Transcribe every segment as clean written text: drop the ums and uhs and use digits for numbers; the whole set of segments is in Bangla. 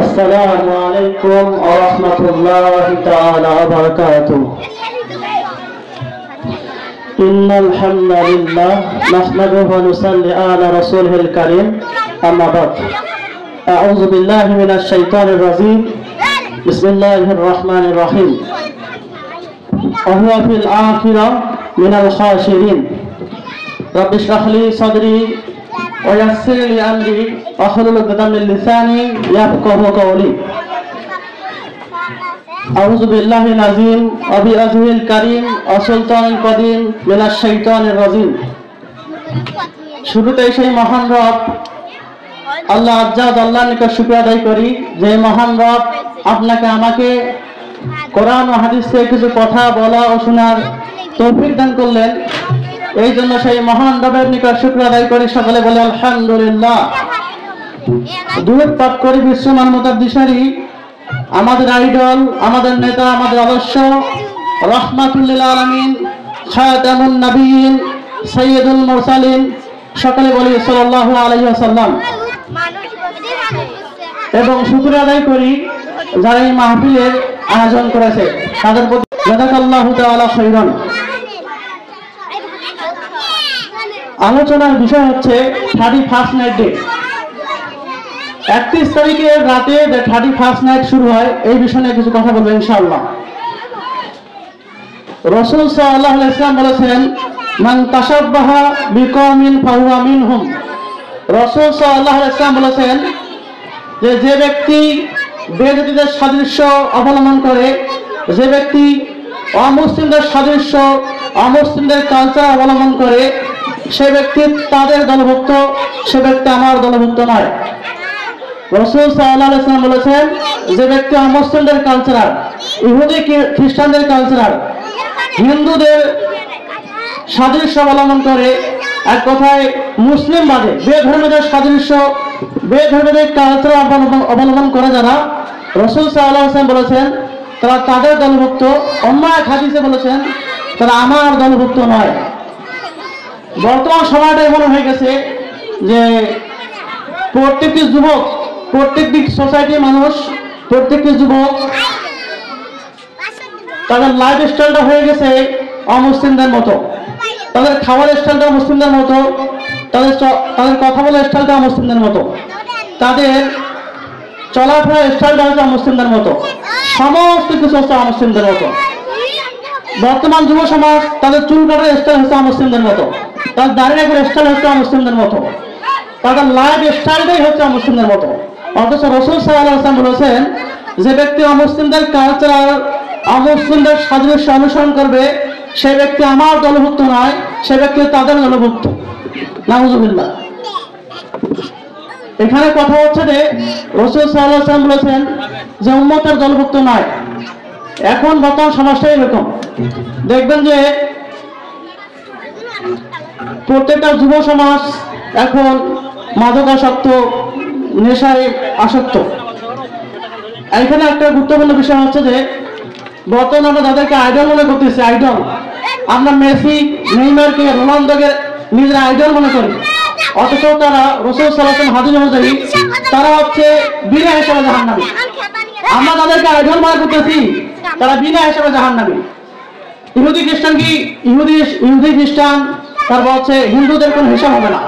السلام عليكم ورحمة الله تعالى وبركاته. إن الحمد لله نحمده ونصلي على رسوله الكريم. أما بعد، أعوذ بالله من الشيطان الرجيم. بسم الله الرحمن الرحيم. وهو في الآخرة من الخاسرين. رب اشرح لي صدري ويسر لي أمري واحلل عقدة من لساني يفقهوا قولي. أعوذ بالله العظيم وبوجهه الكريم وسلطان القديم من الشيطان الرجيم. শুরুতেই সেই মহান রব আল্লাহ আজ্জা আল্লাহর নিকট শুকরিয়া আদায় করি যে মহান রব আপনাকে আমাকে কোরআন ও হাদিস থেকে কিছু কথা বলা ও শোনার তৌফিক দান করলেন। এই জন্য সেই মহান রবের নিকট শুকরিয়া আদায় করি। সকলে বলে আলহামদুলিল্লাহ। দুরূদ পাঠ করি বিশ্ব মানবতার দিশারি আমাদের আইডল, আমাদের নেতা, আমাদের আদর্শ রাহমাতুল লিল আলামিন খাতামুন নবিয়্যিন সাইয়্যিদুল মুরসালিন। সকলে বলি সাল্লাল্লাহু আলাইহি ওয়াসাল্লাম। এবং শুকরিয়া আদায় করি যারা এই মাহফিলের আয়োজন করেছে তাদের প্রতি জাযাকাল্লাহু তাআলা খাইরান। আলোচনার বিষয় হচ্ছে 31st নাইট ডে। 31 তারিখের রাতে 31st নাইট শুরু হয়, এই বিষয়ে কিছু কথা বলবো ইনশাআল্লাহ। রাসূল সাল্লাল্লাহু আলাইহি ওয়াসাল্লাম বলেছেন, মান তাশাব্বাহা বিকওমিন ফাহুয়া মিনহুম। রাসূল সাল্লাল্লাহু আলাইহি ওয়াসাল্লাম বলেছেন যে ব্যক্তি বেদাতীদের সাদৃশ্য অবলম্বন করে, যে ব্যক্তি অমুসলিমদের সাদৃশ্য, অমুসলিমদের কালচার অবলম্বন করে, সে ব্যক্তি তাদের দলভুক্ত, সে ব্যক্তি আমার দলভুক্ত নয়। রাসূল সাল্লাল্লাহু আলাইহি ওয়াসাল্লাম বলেছেন যে ব্যক্তি অমুসলিমদের কালচার, ইহুদি খ্রিস্টানদের কালচার, হিন্দুদের সাদৃশ্য অবলম্বন করে, এক কথায় মুসলিম বাদে বেধর্মীদের সাদৃশ্য, বেধর্মীদের কালচার অবলম্বন করে যারা, রাসূল সাল্লাল্লাহু আলাইহি ওয়াসাল্লাম বলেছেন তারা তাদের দলভুক্ত। অন্য এক হাদিসে বলেছেন তারা আমার দলভুক্ত নয়। বর্তমান সময়টা এমন হয়ে গেছে যে প্রত্যেকটি যুবক, প্রত্যেকটি সোসাইটির মানুষ, প্রত্যেকটি যুবক তাদের লাইফ স্টাইলটা হয়ে গেছে অমুসলিমদের মতো, তাদের খাবার স্টাইলটা মুসলিমদের মতো, তাদের কথা বলার স্টাইলটা মুসলিমদের মতো, তাদের চলাফেরার স্টাইলটা হচ্ছে মুসলিমদের মতো, সমস্ত কিছু হচ্ছে মুসলিমদের মতো। বর্তমান যুব সমাজ তাদের চুল কাটার স্টাইল হচ্ছে মুসলিমদের মতো, তাদের দাড়ি রাখার স্টাইল হচ্ছে মুসলিমদের মতো, তাদের লাইফ স্টাইলটাই হচ্ছে মুসলিমদের মতো। অথচ রাসূল সাল্লাল্লাহু আলাইহি ওয়াসাল্লাম বলেছেন যে ব্যক্তি অমুসলিমদের কালচার, অমুসলিমদের সাদৃশ্য অনুসরণ করবে, সে ব্যক্তি আমার দলভুক্ত নয়, সে ব্যক্তি তাদের দলভুক্ত। নাউযুবিল্লাহ। এখানে কথা হচ্ছে যে রাসূল সাল্লাল্লাহু আলাইহি ওয়াসাল্লাম বলেছেন যে উম্মতের দলভুক্ত নয়। এখন বর্তমান সমাজটা এরকম, দেখবেন যে প্রত্যেকটা যুব সমাজ এখন মাদকাসক্ত, নেশায় আসক্ত। এখানে একটা গুরুত্বপূর্ণ বিষয় হচ্ছে যে বর্তমানে আমরা যাদেরকে আইডল মনে করতেছি, আইডল, আমরা মেসি, নেইমারকে, রোনালদোকে নিজের আইডল মনে করি, অথচ তারা রাসূল সাল্লাল্লাহু আলাইহি ওয়াসাল্লাম হাদিস অনুযায়ী তারা হচ্ছে বিনা হিসাবে জাহান্নামী। আমরা তাদেরকে আইডল মনে করতেছি, তারা বিনা হিসাবে জাহান্নামী। ইহুদি খ্রিস্টান কি ইহুদি খ্রিস্টান, তারপর হচ্ছে হিন্দুদের কোনো হিসাব হবে না,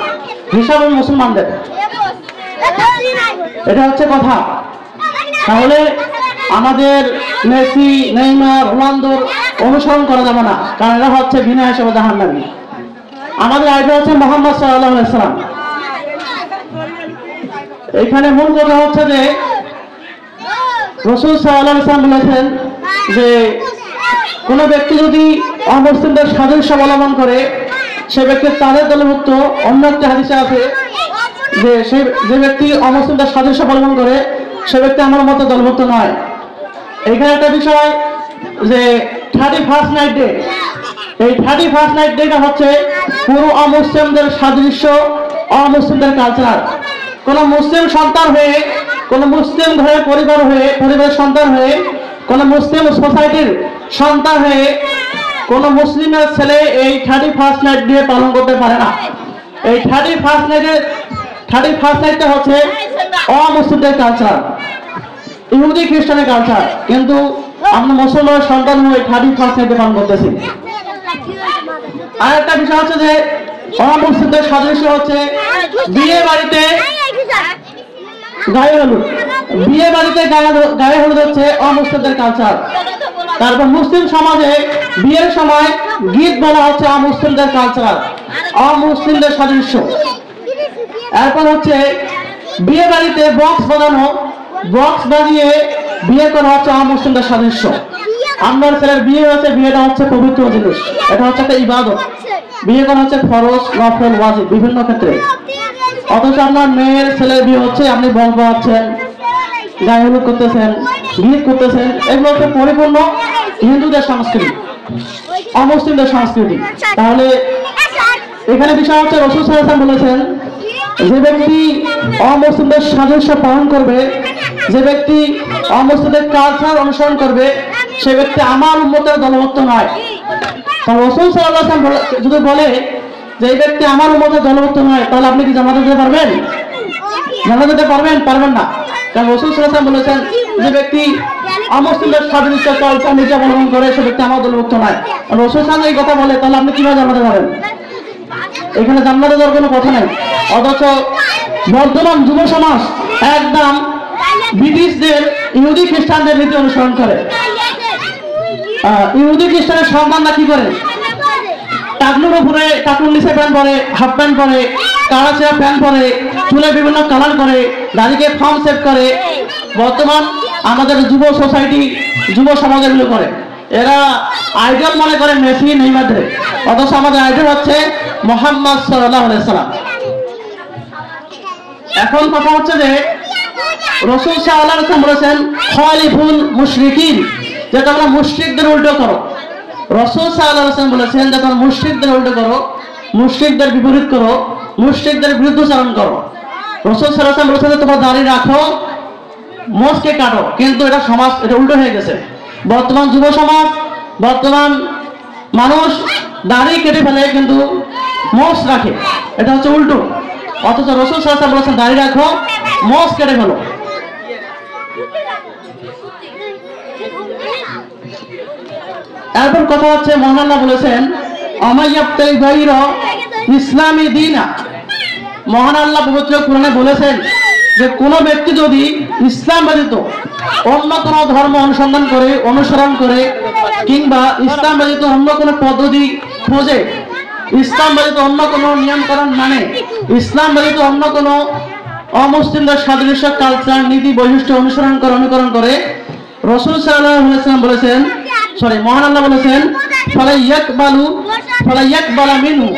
হিসাব হবে মুসলমানদের। এটা হচ্ছে কথা। তাহলে আমাদের মেসি, নেইমার, রোনালদোর অনুসরণ করা যাবে না, কারণ এরা হচ্ছে বিনা হিসাবে জাহান্নামী। আমাদের আইডল হচ্ছে মুহাম্মদ সাল্লাল্লাহু আলাইহি ওয়াসাল্লাম। এখানে মূল কথা হচ্ছে যে রাসূল সাল্লাল্লাহু আলাইহি ওয়াসাল্লাম বলেছেন যে কোন ব্যক্তি যদি অমুসলিমদের সাদৃশ্য অবলম্বন করে, সে ব্যক্তি তাদের দলভুক্ত। অন্য একটা হাদিসে আছে যে যে ব্যক্তি অমুসলিমদের সাদৃশ্য অবলম্বন করে, সে ব্যক্তি আমার মতো দলভুক্ত নয়। এখানে একটা বিষয় যে 31st নাইট ডে, এই 31st নাইট ডেটা হচ্ছে পুরো অমুসলিমদের সাদৃশ্য, অমুসলিমদের কালচার। কোন মুসলিম সন্তান হয়ে, কোন মুসলিম ঘরের পরিবারের সন্তান হয়ে, কোন মুসলিম সোসাইটির সন্তান হয়ে কোন মুসলিমের ছেলে এই 31st নাইট ডে পালন করতে পারে না। এই 31st নাইটটা হচ্ছে অমুসলিমদের কালচার। ইহুদি খ্রিস্টানের কালচার, কিন্তু আমরা মুসলমানের সন্তান হয়ে 31st পালন করতেছি। আর একটা বিষয় হচ্ছে যে অমুসলিমদের সাদৃশ্য হচ্ছে বিয়ে বাড়িতে গায়ে হলুদ। বিয়ে বাড়িতে গায়ে হলুদ হচ্ছে অমুসলিমদের কালচার। তারপর মুসলিম সমাজে বিয়ের সময় গীত বলা হচ্ছে অমুসলিমদের কালচার, অমুসলিমদের সাদৃশ্য। এরপর হচ্ছে বিয়ে বাড়িতে বক্স বাজানো, বক্স বাজিয়ে বিয়ে করা হচ্ছে অমুসলিমদের সাদৃশ্য। আমার ছেলের বিয়ে হচ্ছে, বিয়েটা হচ্ছে পবিত্র জিনিস, এটা হচ্ছে একটা ইবাদত। বিয়ে করা হচ্ছে ফরজ, নফল, ওয়াজিব বিভিন্ন ক্ষেত্রে। অথচ আপনার মেয়ের ছেলের বিয়ে হচ্ছে আপনি বক্স বাজাচ্ছেন, গায়ে হলুদ করতেছেন, গীত করতেছেন, এগুলো হচ্ছে পরিপূর্ণ হিন্দুদের সংস্কৃতি, অমুসলিমদের সংস্কৃতি। তাহলে এখানে বিষয় হচ্ছে রাসূল সাল্লাল্লাহু আলাইহি ওয়াসাল্লাম বলেছেন যে ব্যক্তি অমুসলিমদের সাদৃশ্য পালন করবে, যে ব্যক্তি অমুসলিমদের কালচার অনুসরণ করবে, সে ব্যক্তি আমার উম্মতের দলভুক্ত নয়। রাসূল সাল্লাল্লাহু আলাইহি ওয়াসাল্লাম যদি বলে যে এই ব্যক্তি আমার উম্মতের দলভুক্ত নয়, তাহলে আপনি কি জান্নাতে যেতে পারবেন? জান্নাতে যেতে পারবেন? পারবেন না। কারণ রাসূল সাল্লাল্লাহু আলাইহি ওয়াসাল্লাম বলেছেন যে ব্যক্তি অমুসলিমদের সাদৃশ্য কালচার নিজে অবলম্বন করে, সে ব্যক্তি আমার দলভুক্ত নয়। রাসূল সাল্লাল্লাহু আলাইহি ওয়াসাল্লাম এই কথা বলে, তাহলে আপনি কিভাবে জান্নাতে যাবেন? এখানে জান্নাতে যাওয়ার কোনো কথা নেই। অথচ বর্তমান যুব সমাজ একদম ব্রিটিশদের, ইহুদি খ্রিস্টানদের নীতি অনুসরণ করে। ইহুদি খ্রিস্টানের সন্তানরা কি করে? টাকলুর উপরে, টাকলুর নিচে প্যান্ট পরে, হাফ প্যান্ট পরে, কাড়াচেরা প্যান্ট পরে, চুলে বিভিন্ন কালার করে, দাড়িকে ফর্ম সেভ করে। বর্তমান আমাদের যুব সোসাইটি, যুব সমাজ এগুলো করে। এরা আইডল মনে করে মেসি, নেইমারদের, অথচ আমাদের আইডল হচ্ছে মুহাম্মদ সাল্লাল্লাহু আলাইহি ওয়াসাল্লাম। এখন কথা হচ্ছে যে রাসূল সাল্লাল্লাহু আলাইহি ওয়াসাল্লাম বলেছেন খালিফুল মুশরিকিন, যে তোমরা মুশরিকদের উল্টো করো। রাসূল সাল্লাল্লাহু আলাইহি ওয়াসাল্লাম বলেছেন যে তোমরা মুশরিকদের উল্টো করো, মুশরিকদের বিপরীত করো, মুশরিকদের বিরুদ্ধাচরণ করো। রাসূল সাল্লাল্লাহু আলাইহি ওয়াসাল্লাম বলেছেন যে তোমরা দাড়ি রাখো, মোচকে কাটো, কিন্তু এটা সমাজ, এটা উল্টো হয়ে গেছে। বর্তমান যুব সমাজ, বর্তমান মানুষ দাড়ি কেটে ফেলে কিন্তু মোচ রাখে, এটা হচ্ছে উল্টো। অথচ রাসূল সাল্লাল্লাহু আলাইহি ওয়াসাল্লাম বলেছেন দাড়ি রাখো, মোচ কেটে ফেলো। এরপর কথা হচ্ছে মহান আল্লাহ বলেছেন আমাইয়াবতাগি গায়রা ইসলামি দীনা। মহান আল্লাহ পবিত্র কোরআনে বলেছেন যে কোন ব্যক্তি যদি ইসলাম ব্যতীত অন্য কোন ধর্ম অনুসন্ধান করে, অনুসরণ করে, কিংবা ইসলাম ব্যতীত অন্য কোন পদ্ধতি খোঁজে, ইসলাম ব্যতীত অন্য কোন নিয়মকানুন মানে, ইসলাম ব্যতীত অন্য কোন অমুসলিমদের সাদৃশ্য, কালচার, নীতি, বৈশিষ্ট্য অনুসরণ করে, অনুকরণ করে, রাসূল সাল্লাল্লাহু আলাইহি ওয়াসাল্লাম বলেছেন, মহান আল্লাহ বলেছেন ফালাইয়াকবালা মিনহু,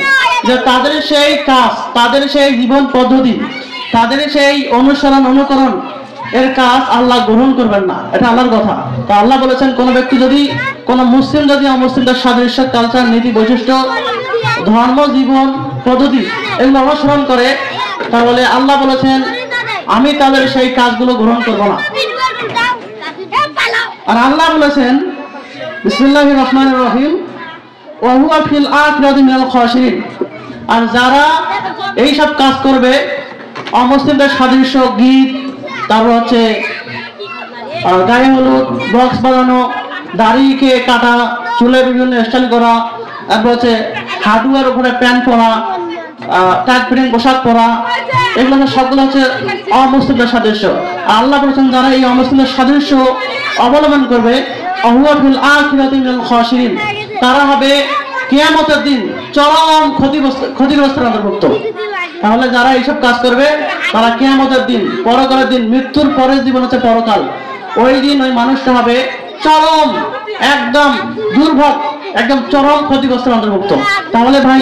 যে তাদের সেই কাজ, তাদের সেই জীবন পদ্ধতি, তাদের সেই অনুসরণ, অনুকরণ এর কাজ আল্লাহ গ্রহণ করবেন না। এটা আল্লাহর কথা। তো আল্লাহ বলেছেন কোন ব্যক্তি যদি, কোন মুসলিম যদি অমুসলিমদের সাদৃশ্য, কালচার, নীতি, বৈশিষ্ট্য, ধর্ম, জীবন পদ্ধতি এগুলো অনুসরণ করে, তাহলে আল্লাহ বলেছেন আমি তাদের সেই কাজগুলো গ্রহণ করব না। আর আল্লাহ বলেছেন বিসমিল্লাহির রহমানির রহিম ওয়া হুয়া ফিল আখিরাতি মিনাল খাসিরিন, আর যারা এই সব কাজ করবে, অমুসলিমদের সাদৃশ্য, গীত, তারপর হচ্ছে গায়ে হলুদ, বক্স বাজানো, দাড়িকে কাটা, চুলে বিভিন্ন স্টাইল করা, তারপর হচ্ছে হাঁটুয়ার উপরে প্যান্ট পরা, টাইট ফিটিং পোশাক পরা, এগুলো সবগুলো হচ্ছে অমুসলিমদের সাদৃশ্য। আল্লাহ বলেছেন যারা এই অমুসলিমদের সাদৃশ্য অবলম্বন করবে, ওয়া ফিল আখিরাতি মিনাল খাসিরিন, তারা হবে কিয়ামতের দিন চরম ক্ষতিগ্রস্তের অন্তর্ভুক্ত। তাহলে যারা এইসব কাজ করবে তারা কিয়ামতের দিন, পরকালের দিন, মৃত্যুর পরের জীবন হচ্ছে পরকাল, ওই দিন ওই মানুষটা হবে চরম, একদম দুর্ভোগ, একদম চরম ক্ষতিগ্রস্তের অন্তর্ভুক্ত। তাহলে ভাই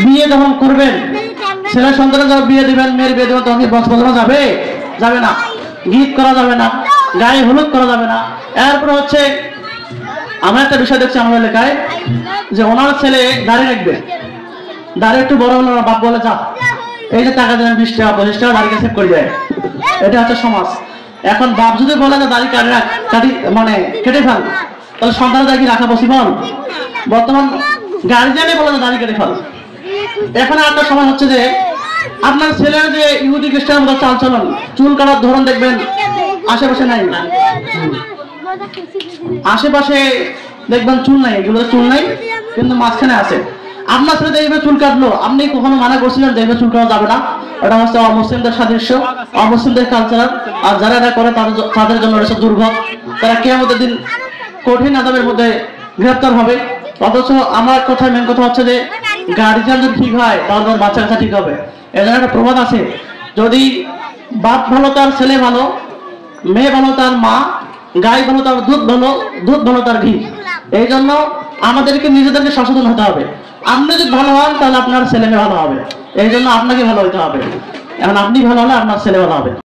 বিয়ে যখন করবেন, ছেলে সন্তানের যখন বিয়ে দিবেন, মেয়ের বিয়ে দেবেন, তখন কি বক্স বাজানো যাবে? যাবে না। গীত করা যাবে না, গায়ে হলুদ করা যাবে না। এরপর হচ্ছে আমরা একটা বিষয় দেখছি আমাদের এলাকায়, যে ওনার ছেলে দাড়ি রাখবে, দাড়ি একটু বড় হলো, বাপ বলে যা এই যে টাকা দেবেন 20 টাকা 25 টাকা, দাড়িকে সেভ করে দেয়। এটা হচ্ছে সমাজ। এখন বাপ যদি বলে যে দাড়ি কাটি মানে কেটে ফেল, তাহলে সন্তানের দাড়ি রাখা পসিবল? বর্তমান গার্জিয়ানে বলে যে দাড়ি কেটে ফেল। এখন একটা সময় হচ্ছে যে আপনার ছেলের যে ইহুদি খ্রিস্টানের মতো চালচলন, চুল কাটার ধরন দেখবেন আশেপাশে নাই, আশেপাশে দেখবেন চুল নাই, এগুলো চুল নাই কিন্তু মাঝখানে আছে। আপনার ছেলে এইভাবে চুল কাটলো, আপনি কখনো মানা করছিলেন যে এইভাবে চুল কাটা যাবে না? এটা হচ্ছে অমুসলিমদের সাদৃশ্য, অমুসলিমদের কালচার। আর যারা এটা করে তাদের জন্য রয়েছে দুর্ভোগ, তারা কিয়ামতের দিন কঠিন আযাবের মধ্যে গ্রেফতার হবে। অথচ আমার কথা, মেন কথা হচ্ছে যে গার্জিয়ান যদি ঠিক হয় তাহলে তার বাচ্চা কাচ্চা ঠিক হবে। এর জন্য একটা প্রবাদ আছে, যদি বাপ ভালো তার ছেলে ভালো, মেয়ে ভালো তার মা, গাই ভালো তার দুধ ভালো, দুধ ভালো তার ঘি। এই জন্য আমাদেরকে নিজেদেরকে সচেতন হতে হবে। আপনি যদি ভালো হন তাহলে আপনার ছেলে মেয়ে ভালো হবে, এই জন্য আপনাকে ভালো হতে হবে। এখন আপনি ভালো হলে আপনার ছেলে ভালো হবে।